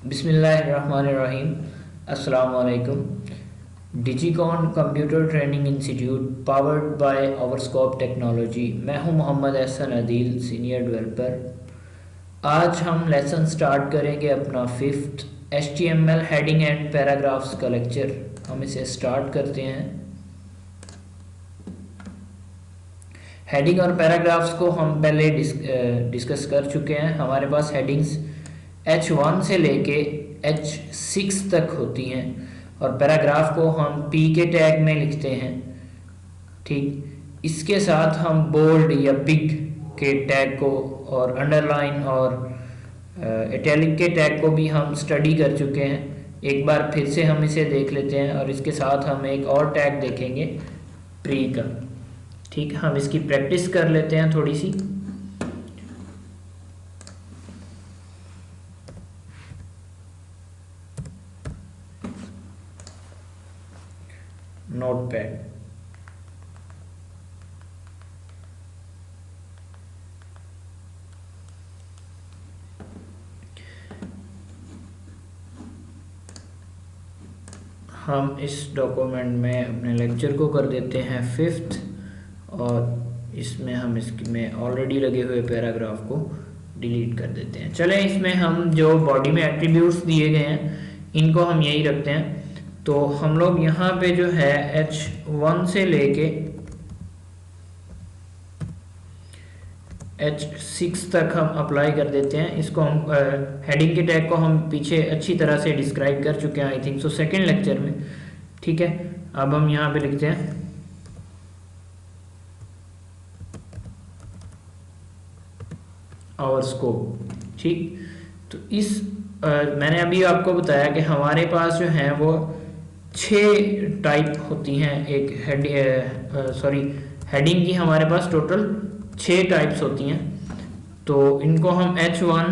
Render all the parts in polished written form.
बिस्मिल्लाहिर्रहमानिर्रहीम। अस्सलाम वालेकुम। Digicon computer training institute powered by Overscope technology. मैं हूं मोहम्मद एहसन अदील, सीनियर डेवलपर। आज हम लेसन स्टार्ट करेंगे अपना fifth HTML heading and paragraphs का लेक्चर। हम इसे स्टार्ट करते हैं। हेडिंग और पैराग्राफ्स को हम पहले डिस्कस कर चुके हैं। हमारे पास हेडिंग्स H1 से लेके H6 तक होती हैं और पैराग्राफ को हम P के टैग में लिखते हैं। ठीक, इसके साथ हम बोल्ड या बिग के टैग को और अंडरलाइन और इटैलिक के टैग को भी हम स्टडी कर चुके हैं। एक बार फिर से हम इसे देख लेते हैं और इसके साथ हम एक और टैग देखेंगे, प्री का। ठीक, हम इसकी प्रैक्टिस कर लेते हैं थोड़ी सी। नोटपैड। हम इस डॉक्यूमेंट में अपने लेक्चर को कर देते हैं फिफ्थ और इसमें हम इसमें ऑलरेडी लगे हुए पैराग्राफ को डिलीट कर देते हैं। चलें, इसमें हम जो बॉडी में एट्रीब्यूट्स दिए गए हैं इनको हम यही रखते हैं। तो हम लोग यहाँ पे जो है H1 से लेके H6 तक हम अप्लाई कर देते हैं। इसको हम हेडिंग के टैग को हम पीछे अच्छी तरह से डिस्क्राइब कर चुके हैं, I think so second lecture में। ठीक है, अब हम यहाँ पे लिखते हैं और स्कोप। ठीक, तो इस मैंने अभी आपको बताया कि हमारे पास जो है वो 6 टाइप होती हैं। एक हेडिंग की हमारे पास टोटल 6 टाइप्स होती हैं। तो इनको हम H1,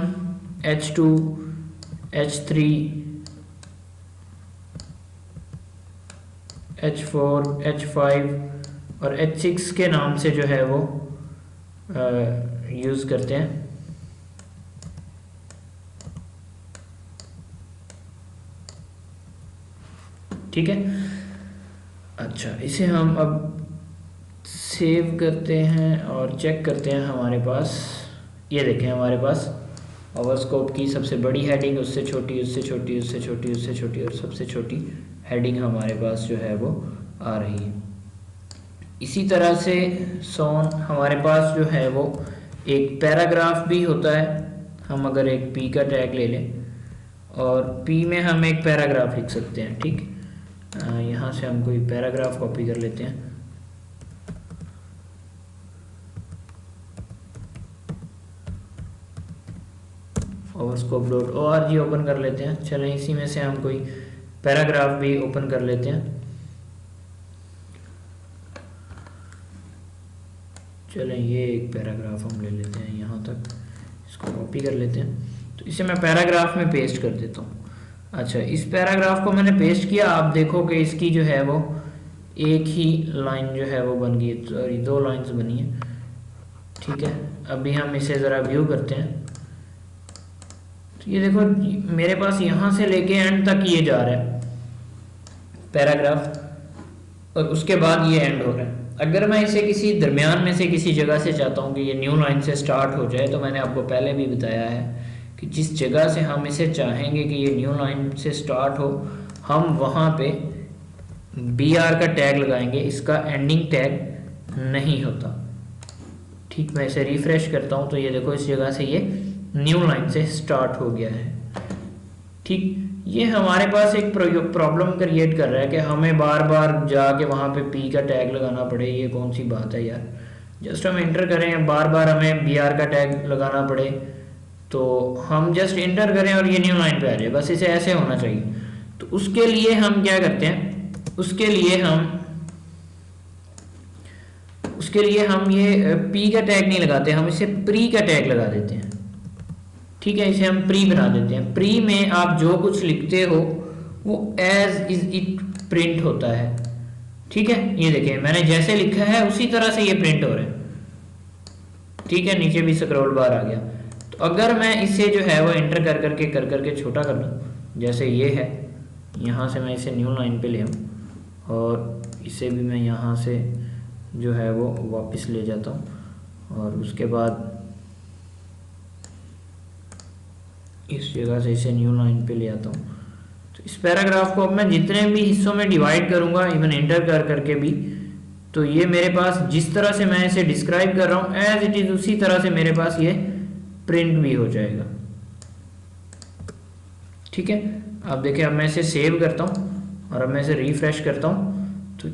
H2, H3, H4, H5 और H6 के नाम से जो है वो यूज़ करते हैं। ठीक है, अच्छा, इसे हम अब सेव करते हैं और चेक करते हैं। हमारे पास ये देखें, हमारे पास ओवरस्कोप की सबसे बड़ी हेडिंग, उससे छोटी, उससे छोटी, उससे छोटी, उससे छोटी और सबसे छोटी हेडिंग हमारे पास जो है वो आ रही है। इसी तरह से सोन हमारे पास जो है वो एक पैराग्राफ भी होता है। हम अगर एक P का टैग ले लें और P में हम एक पैराग्राफ लिख सकते हैं। ठीक, यहाँ से हम कोई पैराग्राफ कॉपी कर लेते हैं। overscope.org ओपन कर लेते हैं। चलें, इसी में से हम कोई पैराग्राफ भी ओपन कर लेते हैं। चलें, ये एक पैराग्राफ हम ले लेते हैं यहाँ तक, इसको कॉपी कर लेते हैं। तो इसे मैं पैराग्राफ में पेस्ट कर देता हूँ। अच्छा, इस पैराग्राफ को मैंने पेस्ट किया। आप देखो कि इसकी जो है वो एक ही लाइन जो है वो बन गई, सॉरी 2 लाइंस बनी है। ठीक है, अभी हम इसे ज़रा व्यू करते हैं। तो ये देखो, मेरे पास यहाँ से लेके एंड तक ये जा रहा है पैराग्राफ और उसके बाद ये एंड हो रहा है। अगर मैं इसे किसी दरमियान में से किसी जगह से चाहता हूँ कि ये न्यू लाइन से स्टार्ट हो जाए, तो मैंने आपको पहले भी बताया है कि जिस जगह से हम इसे चाहेंगे कि ये न्यू लाइन से स्टार्ट हो, हम वहाँ पे BR का टैग लगाएंगे। इसका एंडिंग टैग नहीं होता। ठीक, मैं इसे रिफ्रेश करता हूँ तो ये देखो, इस जगह से ये न्यू लाइन से स्टार्ट हो गया है। ठीक, ये हमारे पास एक प्रॉब्लम क्रिएट कर रहा है कि हमें बार बार जाके वहाँ पे P का टैग लगाना पड़े। ये कौन सी बात है यार, जस्ट हम इंटर करें, बार बार हमें BR का टैग लगाना पड़े। तो हम जस्ट इंटर करें और ये न्यू लाइन पे आ जाए, बस इसे ऐसे होना चाहिए। तो उसके लिए हम क्या करते हैं, उसके लिए हम ये P का टैग नहीं लगाते, हम इसे प्री का टैग लगा देते हैं। ठीक है, इसे हम प्री बना देते हैं। प्री में आप जो कुछ लिखते हो वो एज इज इट प्रिंट होता है। ठीक है, ये देखें, मैंने जैसे लिखा है उसी तरह से ये प्रिंट हो रहा है। ठीक है, नीचे भी स्क्रॉल बार आ गया। तो तो अगर मैं इसे जो है वो एंटर कर करके छोटा कर दूँ, जैसे ये है, यहाँ से मैं इसे न्यू लाइन पे ले आऊँ और इसे भी मैं यहाँ से जो है वो वापस ले जाता हूँ और उसके बाद इस जगह से इसे न्यू लाइन पे ले आता हूँ। तो इस पैराग्राफ को अब मैं जितने भी हिस्सों में डिवाइड करूँगा, इवन एंटर करके भी, तो ये मेरे पास जिस तरह से मैं इसे डिस्क्राइब कर रहा हूँ एज इट इज़ उसी तरह से मेरे पास ये प्रिंट भी हो जाएगा। ठीक है, अब देखिए, अब मैं इसे सेव करता हूँ और अब मैं इसे रिफ्रेश करता हूँ, तो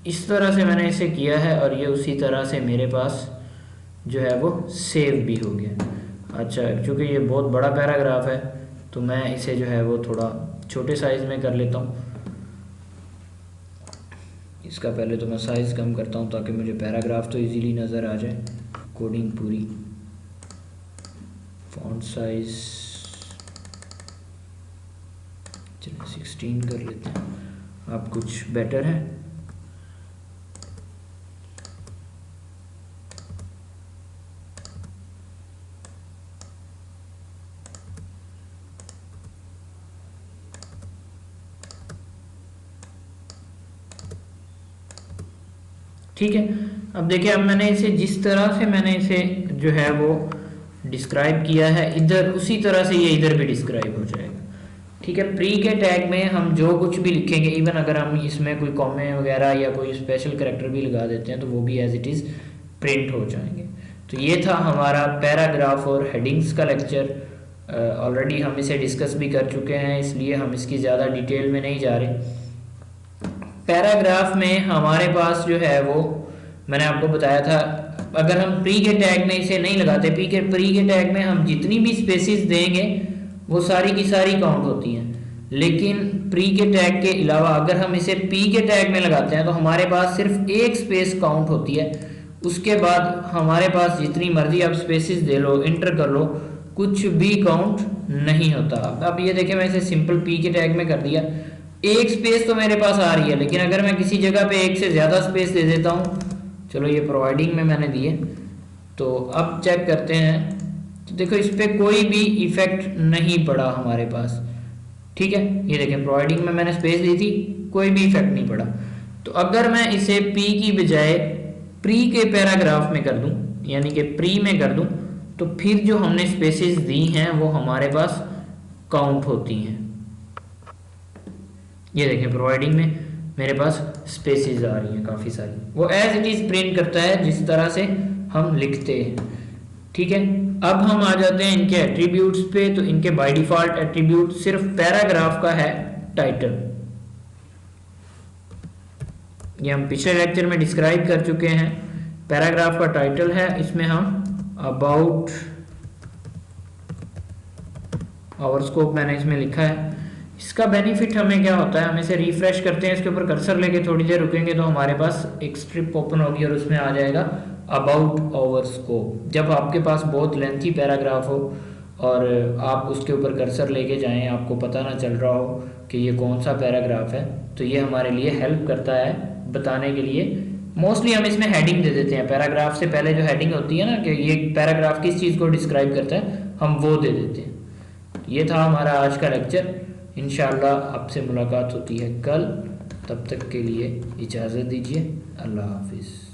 इस तरह से मैंने इसे किया है और ये उसी तरह से मेरे पास जो है वो सेव भी हो गया। अच्छा, क्योंकि ये बहुत बड़ा पैराग्राफ है तो मैं इसे जो है वो थोड़ा छोटे साइज़ में कर लेता हूँ। इसका पहले तो मैं साइज़ कम करता हूँ ताकि मुझे पैराग्राफ तो इजीली नज़र आ जाए। कोडिंग पूरी, फॉन्ट साइज़ चलिए 16 कर लेते हैं, अब कुछ बेटर है। ठीक है, अब देखिए, अब मैंने इसे जिस तरह से मैंने इसे जो है वो डिस्क्राइब किया है इधर, उसी तरह से ये इधर भी डिस्क्राइब हो जाएगा। ठीक है, प्री के टैग में हम जो कुछ भी लिखेंगे, इवन अगर हम इसमें कोई कॉमे वगैरह या कोई स्पेशल कैरेक्टर भी लगा देते हैं तो वो भी एज इट इज़ प्रिंट हो जाएंगे। तो ये था हमारा पैराग्राफ और हेडिंग्स का लेक्चर। ऑलरेडी हम इसे डिस्कस भी कर चुके हैं, इसलिए हम इसकी ज़्यादा डिटेल में नहीं जा रहे। पैराग्राफ में हमारे पास जो है वो मैंने आपको बताया था, अगर हम प्री के टैग में इसे नहीं लगाते, प्री के टैग में हम जितनी भी स्पेसिस देंगे वो सारी की सारी काउंट होती हैं, लेकिन प्री के टैग के अलावा अगर हम इसे पी के टैग में लगाते हैं तो हमारे पास सिर्फ एक स्पेस काउंट होती है। उसके बाद हमारे पास जितनी मर्जी आप स्पेसिस दे लो, इंटर कर लो, कुछ भी काउंट नहीं होता। अब ये देखें, मैं इसे सिंपल पी के टैग में कर दिया, एक स्पेस तो मेरे पास आ रही है, लेकिन अगर मैं किसी जगह पे एक से ज़्यादा स्पेस दे देता हूँ, चलो ये प्रोवाइडिंग में मैंने दिए, तो अब चेक करते हैं, तो देखो इस पर कोई भी इफेक्ट नहीं पड़ा हमारे पास। ठीक है, ये देखें, प्रोवाइडिंग में मैंने स्पेस दी थी, कोई भी इफेक्ट नहीं पड़ा। तो अगर मैं इसे पी की बजाय प्री के पैराग्राफ में कर दूं, यानी कि प्री में कर दूं, तो फिर जो हमने स्पेसेस दी हैं वो हमारे पास काउंट होती हैं। ये देखें, प्रोवाइडिंग में मेरे पास स्पेसेस आ रही हैं काफ़ी सारी, वो एज इट इज़ प्रिंट करता है जिस तरह से हम लिखते हैं। ठीक है, अब हम आ जाते हैं इनके एट्रीब्यूट्स पे। तो इनके बाय डिफ़ॉल्ट एट्रीब्यूट सिर्फ पैराग्राफ का है टाइटल, ये हम पिछले लेक्चर में डिस्क्राइब कर चुके हैं। पैराग्राफ का टाइटल है, इसमें हम अबाउट आवर स्कोप मैंने इसमें लिखा है। इसका बेनिफिट हमें क्या होता है, हम इसे रिफ्रेश करते हैं, इसके ऊपर कर्सर लेके थोड़ी देर रुकेंगे तो हमारे पास एक स्ट्रिप ओपन होगी और उसमें आ जाएगा अबाउट आवर स्कोप। जब आपके पास बहुत लेंथी पैराग्राफ हो और आप उसके ऊपर कर्सर लेके जाएं, आपको पता ना चल रहा हो कि ये कौन सा पैराग्राफ है, तो ये हमारे लिए हेल्प करता है बताने के लिए। मोस्टली हम इसमें हेडिंग दे देते हैं, पैराग्राफ से पहले जो हेडिंग होती है ना कि ये पैराग्राफ किस चीज़ को डिस्क्राइब करता है, हम वो दे देते हैं। ये था हमारा आज का लेक्चर। इंशाअल्लाह आपसे मुलाकात होती है कल, तब तक के लिए इजाज़त दीजिए। अल्लाह हाफिज़।